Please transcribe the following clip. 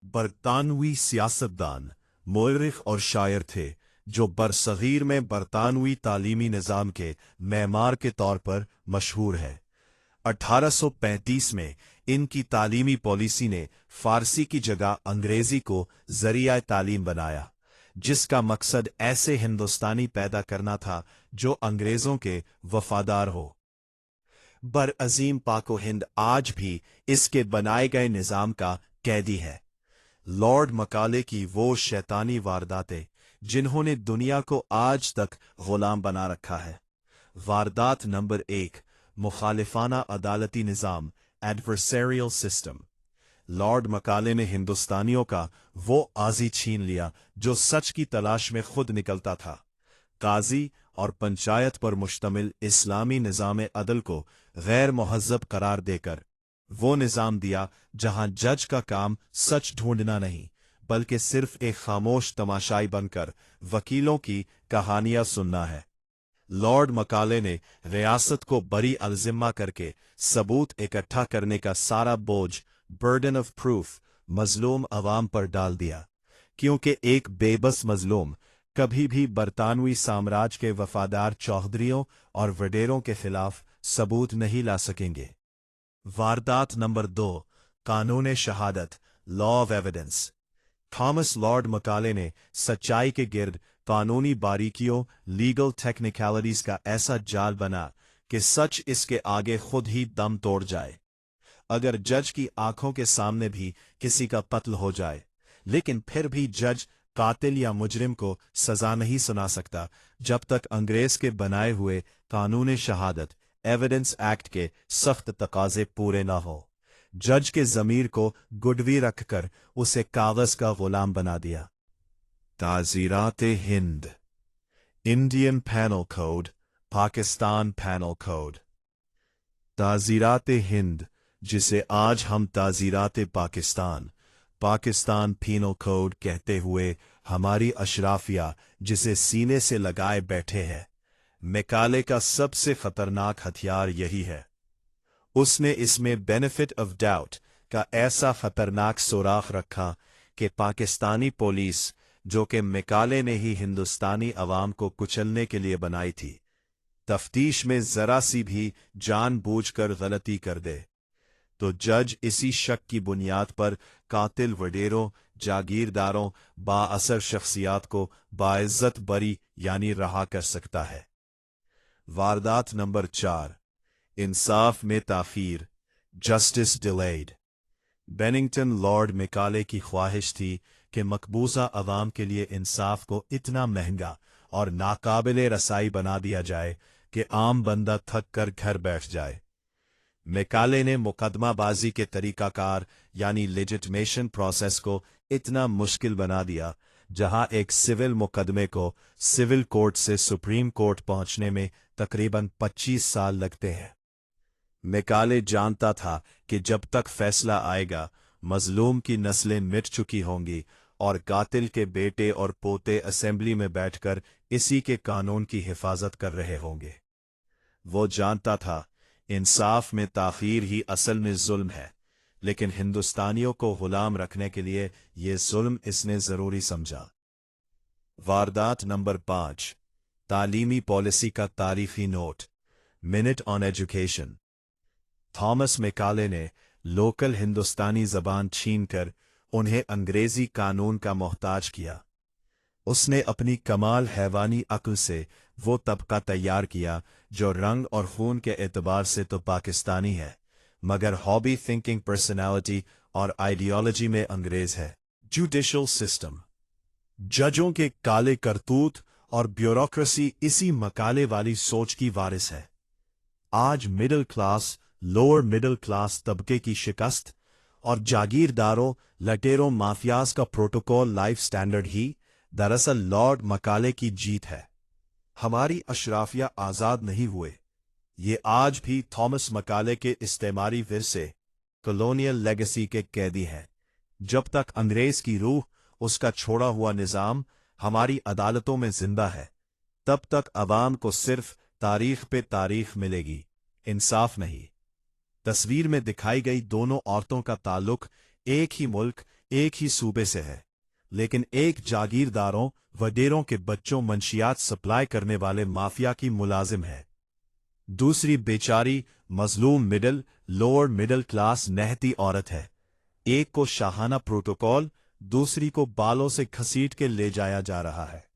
बरतानवी सियासतदान, मौरिख और शायर थे जो बरसगीर में बरतानवी तालीमी निज़ाम के मैमार के तौर पर मशहूर है। 1835 में इनकी तालीमी पॉलिसी ने फारसी की जगह अंग्रेजी को जरिया तालीम बनाया, जिसका मकसद ऐसे हिंदुस्तानी पैदा करना था जो अंग्रेजों के वफादार हो। बर अजीम पाको हिंद आज भी इसके बनाए गए निज़ाम का कैदी है। लॉर्ड मकाले की वो शैतानी वारदातें जिन्होंने दुनिया को आज तक गुलाम बना रखा है। वारदात नंबर 1, मुखालिफाना अदालती निज़ाम, एडवर्सरियल सिस्टम। लॉर्ड मकाले ने हिंदुस्तानियों का वो आज़ी छीन लिया जो सच की तलाश में खुद निकलता था। काजी और पंचायत पर मुश्तमिल इस्लामी निज़ाम अदल को गैर मुहज़्ज़ब करार देकर वो निज़ाम दिया जहां जज का काम सच ढूंढना नहीं बल्कि सिर्फ एक खामोश तमाशाई बनकर वकीलों की कहानियां सुनना है। लॉर्ड मकाले ने रियासत को बरी अलजिम्मा करके सबूत इकट्ठा करने का सारा बोझ, बर्डन ऑफ प्रूफ, मजलूम अवाम पर डाल दिया, क्योंकि एक बेबस मजलूम कभी भी बरतानवी साम्राज्य के वफादार चौधरियों और वडेरों के खिलाफ सबूत नहीं ला सकेंगे। वारदात नंबर 2, कानून शहादत, law of evidence. Thomas Lord Macaulay ने सच्चाई के गिर्द कानूनी बारीकियों, लीगल टेक्निकलिटीज का ऐसा जाल बना कि सच इसके आगे खुद ही दम तोड़ जाए। अगर जज की आंखों के सामने भी किसी का कत्ल हो जाए, लेकिन फिर भी जज कातिल या मुजरिम को सजा नहीं सुना सकता जब तक अंग्रेज के बनाए हुए कानून शहादत, एविडेंस एक्ट के सख्त तकाजे पूरे ना हो। जज के जमीर को गुडवी रखकर उसे कागज का गुलाम बना दिया। ताज़ीरात Hind, Indian penal code, Pakistan penal code. ताज़ीरात हिंद, जिसे आज हम ताज़ीरात पाकिस्तान, पाकिस्तान पीनल कोड कहते हुए हमारी अशराफिया जिसे सीने से लगाए बैठे हैं, मैकाले का सबसे खतरनाक हथियार यही है। उसने इसमें बेनिफिट ऑफ डाउट का ऐसा खतरनाक सुराख रखा कि पाकिस्तानी पुलिस, जो कि मैकाले ने ही हिंदुस्तानी अवाम को कुचलने के लिए बनाई थी, तफ्तीश में जरा सी भी जानबूझकर गलती कर दे तो जज इसी शक की बुनियाद पर कातिल वडेरों, जागीरदारों, बाअसर शख्सियात को बाइज्जत बरी यानी रहा कर सकता है। वारदात नंबर 4, इंसाफ में ताखीर, justice delayed. Babington Lord Macaulay की ख्वाहिश थी कि मकबूजा अवाम के लिए इंसाफ को इतना महंगा और नाकाबिले रसाई बना दिया जाए कि आम बंदा थक कर घर बैठ जाए। मैकाले ने मुकदमाबाजी के तरीकाकार यानी लेजिटिमेशन प्रोसेस को इतना मुश्किल बना दिया, जहां एक सिविल मुकदमे को सिविल कोर्ट से सुप्रीम कोर्ट पहुंचने में तकरीबन 25 साल लगते हैं। मैकाले जानता था कि जब तक फैसला आएगा मजलूम की नस्लें मिट चुकी होंगी और कातिल के बेटे और पोते असेंबली में बैठकर इसी के कानून की हिफाजत कर रहे होंगे। वो जानता था इंसाफ में ताखीर ही असल में जुल्म है, लेकिन हिंदुस्तानियों को गुलाम रखने के लिए ये जुल्म इसने जरूरी समझा। वारदात नंबर 5, तालीमी पॉलिसी का तारीखी note, minute on education. Thomas Macaulay ने लोकल हिंदुस्तानी जबान छीनकर उन्हें अंग्रेजी कानून का मोहताज किया। उसने अपनी कमाल हैवानी अक्ल से वो तबका तैयार किया जो रंग और खून के एतबार से तो पाकिस्तानी है, मगर हॉबी, थिंकिंग, पर्सनालिटी और आइडियोलॉजी में अंग्रेज है। जुडिशल सिस्टम, जजों के काले करतूत और ब्यूरोक्रेसी इसी मकाले वाली सोच की वारिस है। आज middle class, lower middle class तबके की शिकस्त और जागीरदारों, लटेरों, माफियाज का प्रोटोकॉल लाइफ स्टैंडर्ड ही दरअसल लॉर्ड मकाले की जीत है। हमारी अशराफिया आजाद नहीं हुए, ये आज भी थॉमस मकाले के इस्तेमारी विरसे, कॉलोनियल लेगेसी के कैदी हैं। जब तक अंग्रेज की रूह, उसका छोड़ा हुआ निजाम हमारी अदालतों में जिंदा है, तब तक अवाम को सिर्फ तारीख पे तारीख मिलेगी, इंसाफ नहीं। तस्वीर में दिखाई गई दोनों औरतों का ताल्लुक एक ही मुल्क, एक ही सूबे से है, लेकिन एक जागीरदारों वडेरों के बच्चों मंशियात सप्लाई करने वाले माफिया की मुलाजिम है। दूसरी बेचारी मजलूम लोअर मिडिल क्लास नहती औरत है। एक को शाहाना प्रोटोकॉल, दूसरी को बालों से घसीट के ले जाया जा रहा है।